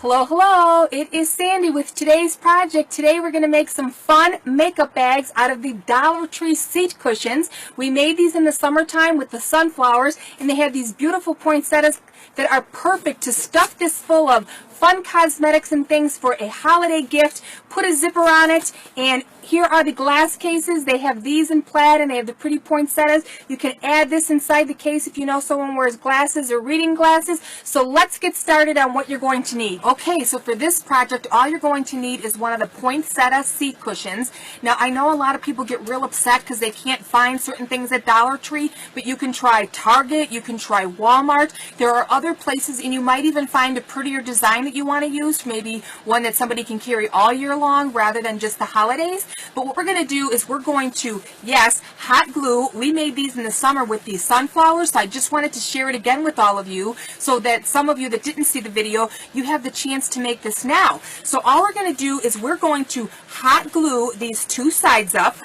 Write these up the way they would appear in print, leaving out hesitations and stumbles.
Hello, hello, it is Sandy with today's project. Today we're going to make some fun makeup bags out of the Dollar Tree seat cushions. We made these in the summertime with the sunflowers, and they have these beautiful poinsettias that are perfect to stuff this full of fun cosmetics and things for a holiday gift. Put a zipper on it, and here are the glass cases. They have these in plaid and they have the pretty poinsettias. You can add this inside the case if you know someone wears glasses or reading glasses. So let's get started on what you're going to need. Okay, so for this project, all you're going to need is one of the poinsettia seat cushions. Now, I know a lot of people get real upset because they can't find certain things at Dollar Tree, but you can try Target, you can try Walmart. There are other places, and you might even find a prettier design that you want to use, maybe one that somebody can carry all year long rather than just the holidays. But what we're going to do is we're going to, yes, hot glue. We made these in the summer with these sunflowers, so I just wanted to share it again with all of you so that some of you that didn't see the video, you have the chance to make this now. So all we're going to do is we're going to hot glue these two sides up.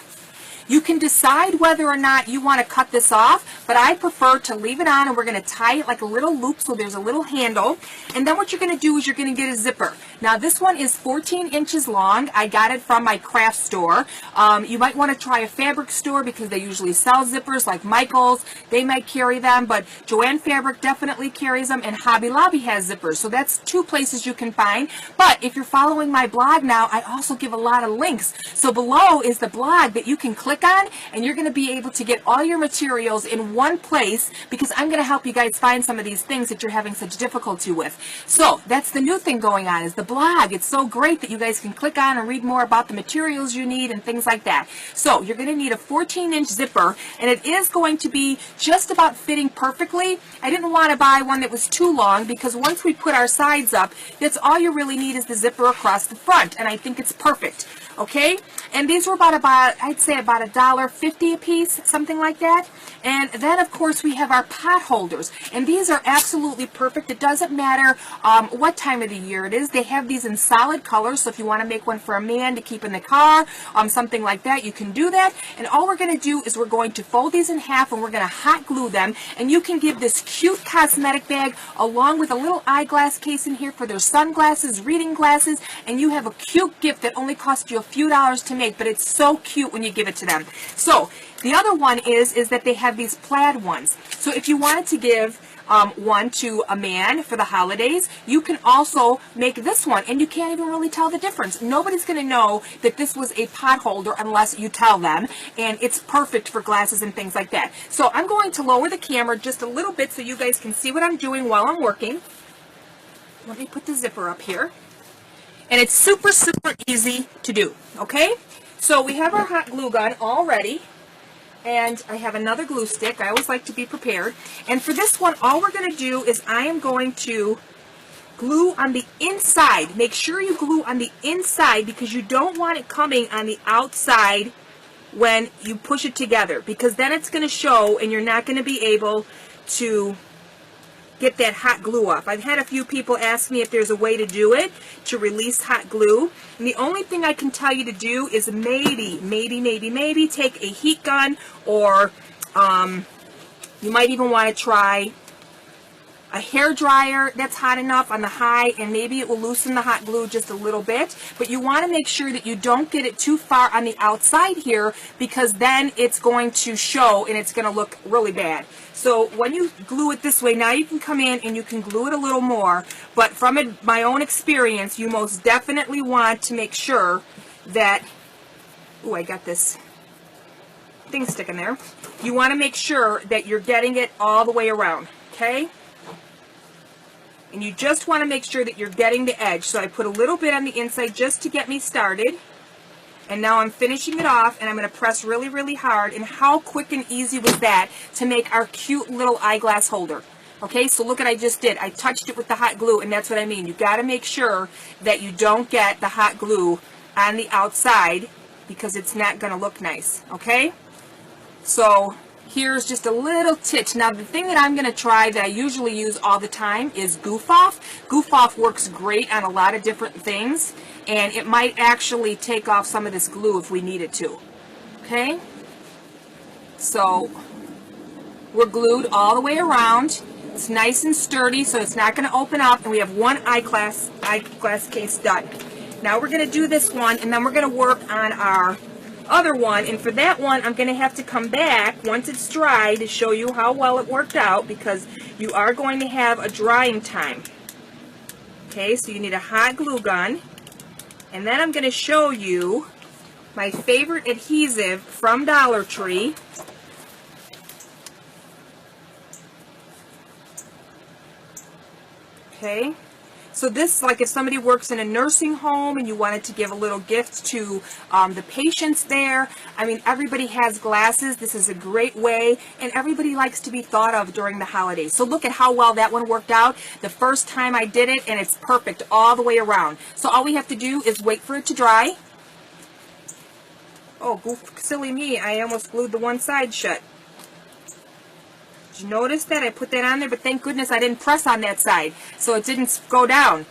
You can decide whether or not you want to cut this off, but I prefer to leave it on, and we're going to tie it like a little loop so there's a little handle. And then what you're going to do is you're going to get a zipper. Now this one is 14 inches long. I got it from my craft store. You might want to try a fabric store because they usually sell zippers, like Michael's. They might carry them, but Joann Fabric definitely carries them, and Hobby Lobby has zippers. So that's two places you can find. But if you're following my blog now, I also give a lot of links. So below is the blog that you can click on, and you're going to be able to get all your materials in one place, because I'm going to help you guys find some of these things that you're having such difficulty with. So that's the new thing going on, is the blog. It's so great that you guys can click on and read more about the materials you need and things like that. So you're going to need a 14-inch zipper, and it is going to be just about fitting perfectly. I didn't want to buy one that was too long, because once we put our sides up, that's all you really need is the zipper across the front, and I think it's perfect. Okay, and these were about I'd say about $1.50 a piece, something like that. And then of course we have our pot holders, and these are absolutely perfect. It doesn't matter what time of the year it is. They have these in solid colors, so if you want to make one for a man to keep in the car, something like that, you can do that. And all we're going to do is we're going to fold these in half, and we're going to hot glue them, and you can give this cute cosmetic bag along with a little eyeglass case in here for their sunglasses, reading glasses, and you have a cute gift that only costs you a few dollars to make, but it's so cute when you give it to them. So the other one is that they have these plaid ones. So if you wanted to give one to a man for the holidays, you can also make this one, and you can't even really tell the difference. Nobody's going to know that this was a pot holder unless you tell them, and it's perfect for glasses and things like that. So I'm going to lower the camera just a little bit so you guys can see what I'm doing while I'm working. Let me put the zipper up here. And it's super, super easy to do, okay? So we have our hot glue gun all ready, and I have another glue stick. I always like to be prepared. And for this one, all we're going to do is I am going to glue on the inside. Make sure you glue on the inside, because you don't want it coming on the outside when you push it together, because then it's going to show and you're not going to be able to get that hot glue off. I've had a few people ask me if there's a way to do it, to release hot glue. And the only thing I can tell you to do is maybe take a heat gun, or you might even want to try a hair dryer that's hot enough on the high, and maybe it will loosen the hot glue just a little bit. But you want to make sure that you don't get it too far on the outside here, because then it's going to show and it's going to look really bad. So when you glue it this way, now you can come in and you can glue it a little more. But from my own experience, you most definitely want to make sure that, oh, I got this thing sticking there. You want to make sure that you're getting it all the way around, okay? And you just want to make sure that you're getting the edge. So I put a little bit on the inside just to get me started. And now I'm finishing it off, and I'm going to press really, really hard. And how quick and easy was that to make our cute little eyeglass holder? Okay, so look what I just did. I touched it with the hot glue, and that's what I mean. You got to make sure that you don't get the hot glue on the outside, because it's not going to look nice, okay? So here's just a little titch. Now the thing that I'm going to try that I usually use all the time is Goof Off. Goof Off works great on a lot of different things, and it might actually take off some of this glue if we need it to. Okay? So we're glued all the way around. It's nice and sturdy, so it's not going to open up, and we have one eyeglass case done. Now we're going to do this one, and then we're going to work on our other one, and for that one I'm going to have to come back once it's dry to show you how well it worked out, because you are going to have a drying time. Okay, so you need a hot glue gun, and then I'm going to show you my favorite adhesive from Dollar Tree. Okay, so this, like if somebody works in a nursing home and you wanted to give a little gift to the patients there. I mean, everybody has glasses. This is a great way, and everybody likes to be thought of during the holidays. So look at how well that one worked out the first time I did it, and it's perfect all the way around. So all we have to do is wait for it to dry. Oh, silly me, I almost glued the one side shut. Did you notice that? I put that on there, but thank goodness I didn't press on that side, so it didn't go down.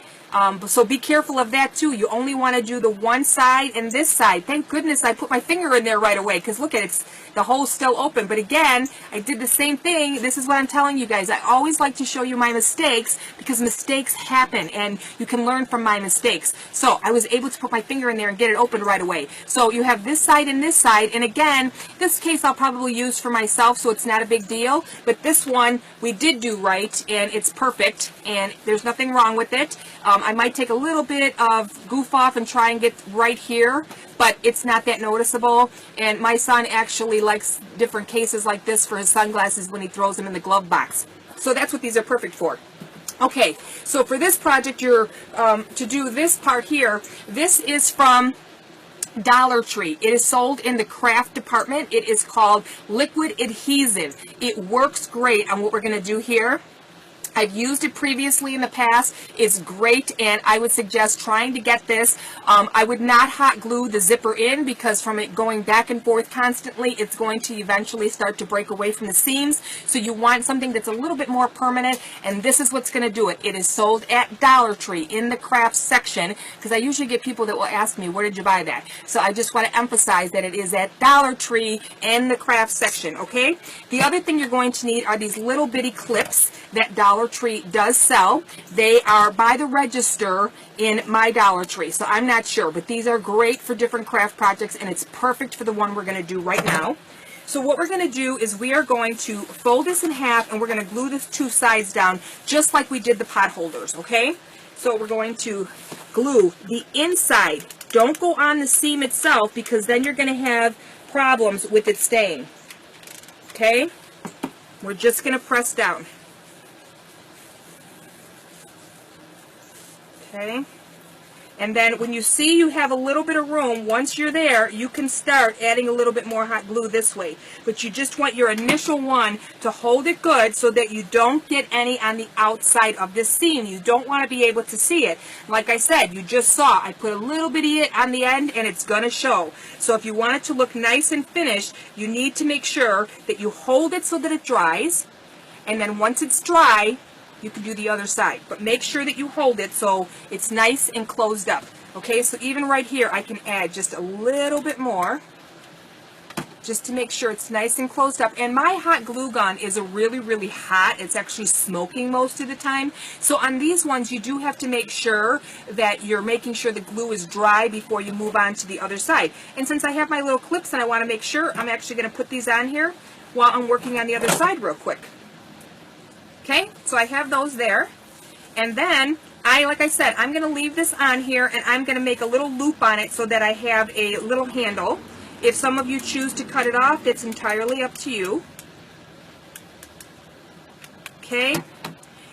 So be careful of that too. You only want to do the one side and this side. Thank goodness I put my finger in there right away, because look at it, the hole's still open. But again, I did the same thing. This is what I'm telling you guys. I always like to show you my mistakes, because mistakes happen and you can learn from my mistakes. So I was able to put my finger in there and get it open right away. So you have this side and this side, and again, this case I'll probably use for myself, so it's not a big deal. But this one we did do right, and it's perfect, and there's nothing wrong with it. I might take a little bit of goof off and try and get right here, but it's not that noticeable. And my son actually likes different cases like this for his sunglasses when he throws them in the glove box. So that's what these are perfect for. Okay, so for this project, you're to do this part here. This is from Dollar Tree. It is sold in the craft department. It is called liquid adhesive. It works great on what we're going to do here. I've used it previously in the past. It's great, and I would suggest trying to get this. I would not hot glue the zipper in, because from it going back and forth constantly, it's going to eventually start to break away from the seams. So you want something that's a little bit more permanent, and this is what's going to do it. It is sold at Dollar Tree in the crafts section, because I usually get people that will ask me, where did you buy that? So I just want to emphasize that it is at Dollar Tree in the crafts section, okay? The other thing you're going to need are these little bitty clips that Dollar Tree does sell. They are by the register in my Dollar Tree, so I'm not sure, but these are great for different craft projects, and it's perfect for the one we're going to do right now. So what we're going to do is we are going to fold this in half, and we're going to glue the two sides down just like we did the pot holders, okay? So we're going to glue the inside. Don't go on the seam itself, because then you're going to have problems with it staying. Okay? We're just going to press down. Okay, and then when you see you have a little bit of room, once you're there, you can start adding a little bit more hot glue this way. But you just want your initial one to hold it good, so that you don't get any on the outside of this seam. You don't want to be able to see it. Like I said, you just saw, I put a little bit of it on the end, and it's going to show. So if you want it to look nice and finished, you need to make sure that you hold it so that it dries. And then once it's dry, you can do the other side, but make sure that you hold it so it's nice and closed up. Okay, so even right here, I can add just a little bit more, just to make sure it's nice and closed up. And my hot glue gun is a really hot. It's actually smoking most of the time. So on these ones, you do have to make sure that you're making sure the glue is dry before you move on to the other side. And since I have my little clips and I want to make sure, I'm actually going to put these on here while I'm working on the other side real quick. Okay, so I have those there, and then like I said, I'm going to leave this on here, and I'm going to make a little loop on it so that I have a little handle. If some of you choose to cut it off, it's entirely up to you. Okay,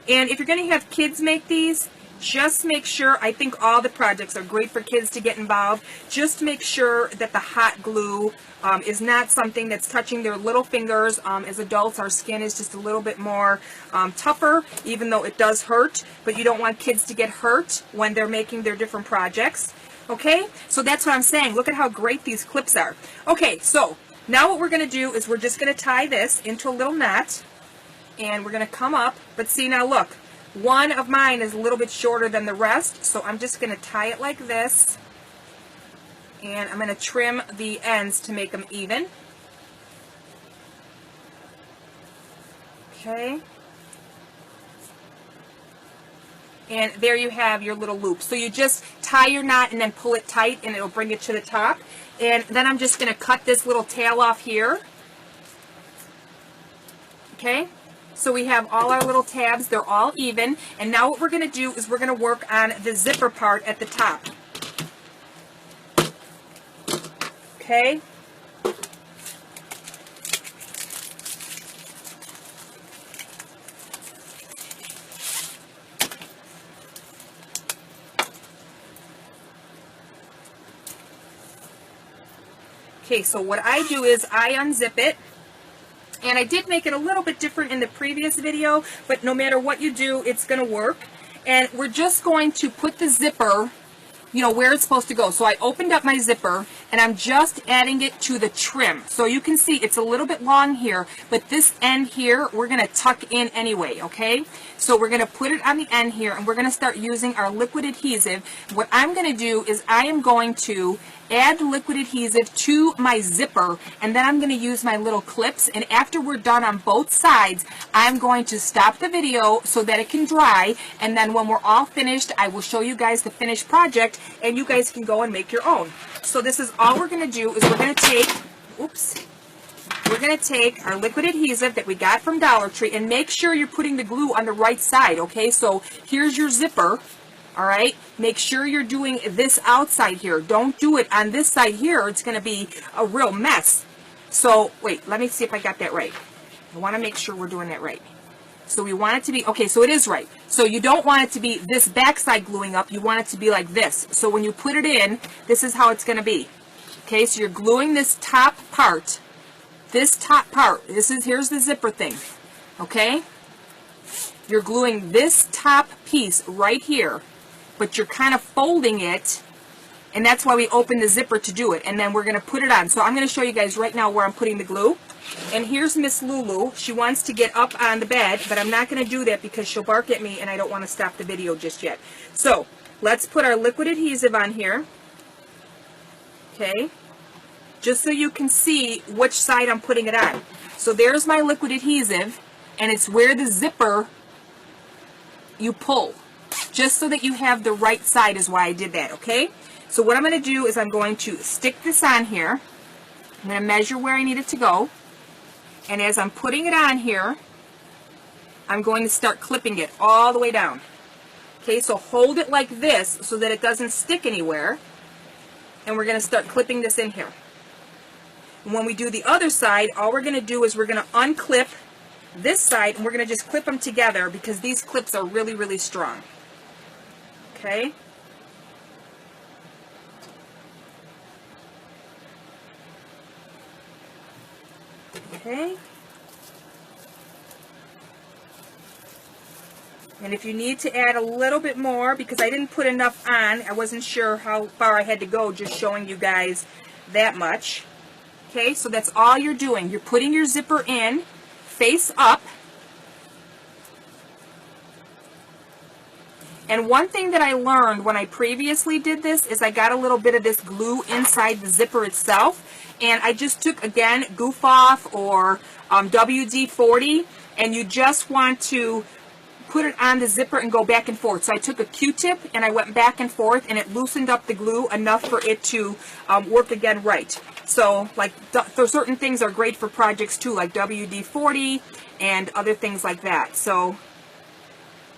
and if you're going to have kids make these, just make sure, I think all the projects are great for kids to get involved. Just make sure that the hot glue is not something that's touching their little fingers. As adults, our skin is just a little bit more tougher, even though it does hurt. But you don't want kids to get hurt when they're making their different projects. Okay, so that's what I'm saying. Look at how great these clips are. Okay, so now what we're going to do is we're just going to tie this into a little knot. And we're going to come up, but see, now look. One of mine is a little bit shorter than the rest, so I'm just going to tie it like this, and I'm going to trim the ends to make them even. Okay, And there you have your little loop. So you just tie your knot and then pull it tight and it'll bring it to the top. And then I'm just going to cut this little tail off here. Okay, so we have all our little tabs. They're all even. And now what we're going to do is we're going to work on the zipper part at the top. Okay. Okay, so what I do is I unzip it, and I did make it a little bit different in the previous video, but no matter what you do, it's going to work. And we're just going to put the zipper, you know, where it's supposed to go. So I opened up my zipper, and I'm just adding it to the trim. So you can see it's a little bit long here, but this end here, we're going to tuck in anyway, okay? So we're going to put it on the end here, and we're going to start using our liquid adhesive. What I'm going to do is I am going to add the liquid adhesive to my zipper, and then I'm going to use my little clips, and after we're done on both sides, I'm going to stop the video so that it can dry, and then when we're all finished, I will show you guys the finished project, and you guys can go and make your own. So this is all we're going to do is we're going to take, we're going to take our liquid adhesive that we got from Dollar Tree, and make sure you're putting the glue on the right side, okay? So here's your zipper. All right, make sure you're doing this outside here. Don't do it on this side here. It's going to be a real mess. So, wait, let me see if I got that right. I want to make sure we're doing that right. So we want it to be, okay, so it is right. So you don't want it to be this backside gluing up. You want it to be like this. So when you put it in, this is how it's going to be. Okay, so you're gluing this top part. This top part. Here's the zipper thing. Okay? You're gluing this top piece right here, but you're kind of folding it, and that's why we open the zipper to do it. And then we're going to put it on. So I'm going to show you guys right now where I'm putting the glue. And here's Miss Lulu. She wants to get up on the bed, but I'm not going to do that because she'll bark at me, and I don't want to stop the video just yet. So let's put our liquid adhesive on here. Okay, just so you can see which side I'm putting it on. So there's my liquid adhesive, and it's where the zipper you pull. Just so that you have the right side is why I did that, okay? So what I'm going to do is I'm going to stick this on here. I'm going to measure where I need it to go. And as I'm putting it on here, I'm going to start clipping it all the way down. Okay, so hold it like this so that it doesn't stick anywhere. And we're going to start clipping this in here. And when we do the other side, all we're going to do is we're going to unclip this side, and we're going to just clip them together because these clips are really, really strong. Okay. Okay. And if you need to add a little bit more, because I didn't put enough on, I wasn't sure how far I had to go, just showing you guys that much. Okay, so that's all you're doing. You're putting your zipper in, face up. And one thing that I learned when I previously did this is I got a little bit of this glue inside the zipper itself. And I just took, again, Goof Off or WD-40, and you just want to put it on the zipper and go back and forth. So I took a Q-tip and I went back and forth, and it loosened up the glue enough for it to work again right. So like certain things are great for projects too, like WD-40 and other things like that. So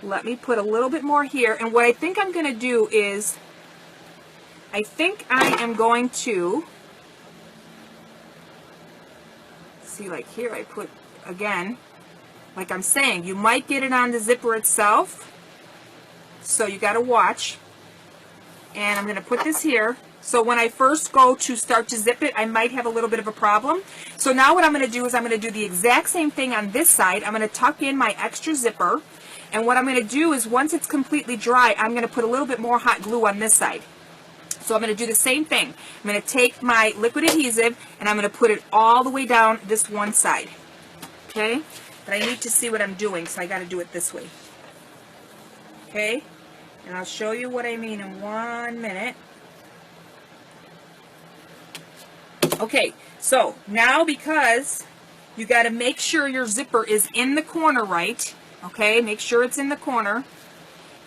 let me put a little bit more here. And what I think I'm going to do is, I think I am going to, see, like here I put, again, like I'm saying, you might get it on the zipper itself, so you got to watch. And I'm going to put this here. So when I first go to start to zip it, I might have a little bit of a problem. So now what I'm going to do is I'm going to do the exact same thing on this side. I'm going to tuck in my extra zipper. And what I'm going to do is once it's completely dry, I'm going to put a little bit more hot glue on this side. So I'm going to do the same thing. I'm going to take my liquid adhesive and I'm going to put it all the way down this one side. Okay? But I need to see what I'm doing, so I got to do it this way. Okay? And I'll show you what I mean in 1 minute. Okay, so now because you got to make sure your zipper is in the corner right, okay, make sure it's in the corner,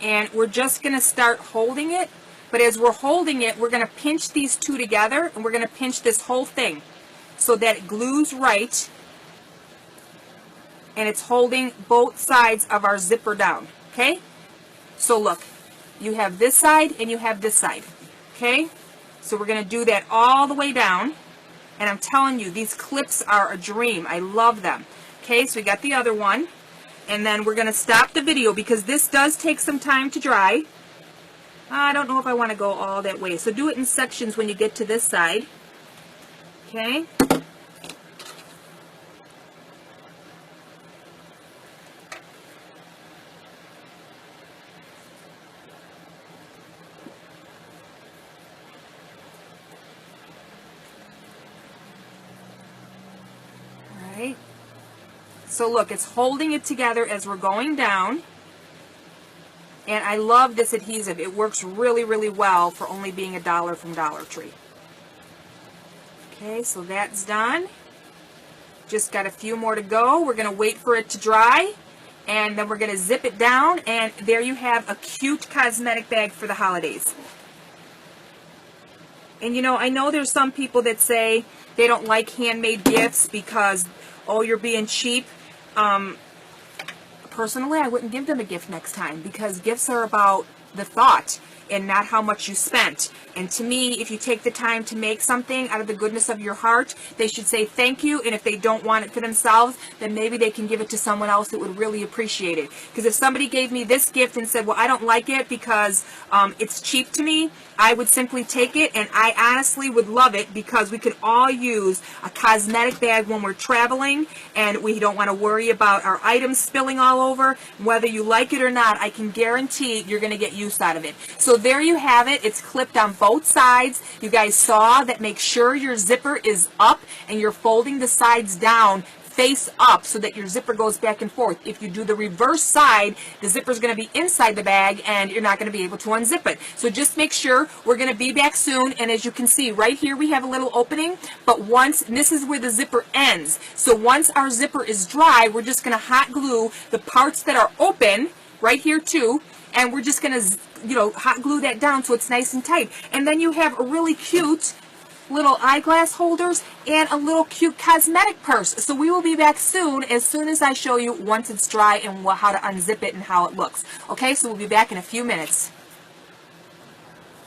and we're just going to start holding it. But as we're holding it, we're going to pinch these two together, and we're going to pinch this whole thing so that it glues right, and it's holding both sides of our zipper down, okay? So look, you have this side and you have this side, okay? So we're going to do that all the way down, and I'm telling you, these clips are a dream. I love them. Okay, so we got the other one, and then we're going to stop the video because this does take some time to dry. I don't know if I want to go all that way, so do it in sections when you get to this side. Okay. All right. So look, it's holding it together as we're going down. And I love this adhesive. It works really, really well for only being $1 from Dollar Tree. Okay, so that's done. Just got a few more to go. We're going to wait for it to dry, and then we're going to zip it down, and there you have a cute cosmetic bag for the holidays. And you know, I know there's some people that say they don't like handmade gifts because, oh, you're being cheap. Personally, I wouldn't give them a gift next time because gifts are about the thought and not how much you spent. And to me, if you take the time to make something out of the goodness of your heart, they should say thank you. And if they don't want it for themselves, then maybe they can give it to someone else that would really appreciate it. Because if somebody gave me this gift and said, well, I don't like it because it's cheap to me, I would simply take it, and I honestly would love it because we could all use a cosmetic bag when we're traveling and we don't want to worry about our items spilling all over. Whether you like it or not, I can guarantee you're going to get use out of it. So there you have it. It's clipped on both sides. You guys saw that. Make sure your zipper is up and you're folding the sides down face up so that your zipper goes back and forth. If you do the reverse side, the zipper is going to be inside the bag and you're not going to be able to unzip it. So just make sure. We're going to be back soon, and as you can see right here we have a little opening, but once, this is where the zipper ends. So once our zipper is dry, we're just going to hot glue the parts that are open right here too, and we're just going to, you know, hot glue that down so it's nice and tight. And then you have a really cute little eyeglass holders and a little cute cosmetic purse. So we will be back soon as I show you once it's dry and how to unzip it and how it looks. Okay, so we'll be back in a few minutes.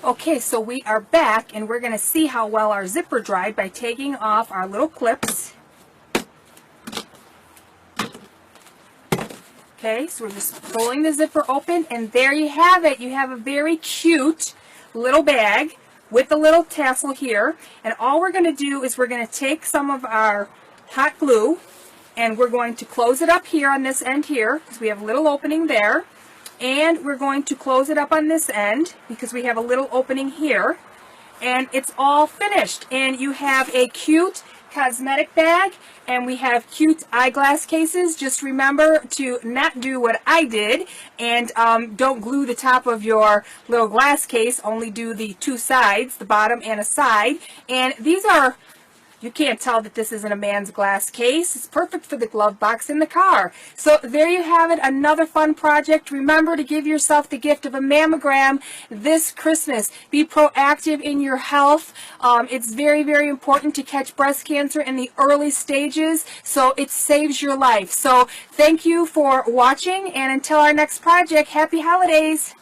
Okay, so we are back, and we're going to see how well our zipper dried by taking off our little clips. Okay, so we're just pulling the zipper open, and there you have it. You have a very cute little bag with a little tassel here, and all we're going to do is we're going to take some of our hot glue and we're going to close it up here on this end here because we have a little opening there, and we're going to close it up on this end because we have a little opening here, and it's all finished. And you have a cute cosmetic bag, and we have cute eyeglass cases. Just remember to not do what I did and don't glue the top of your little glass case, only do the two sides, the bottom and a side. And these are, you can't tell that this isn't a man's glass case. It's perfect for the glove box in the car. So there you have it, another fun project. Remember to give yourself the gift of a mammogram this Christmas. Be proactive in your health. It's very, very important to catch breast cancer in the early stages, so it saves your life. So thank you for watching, and until our next project, happy holidays.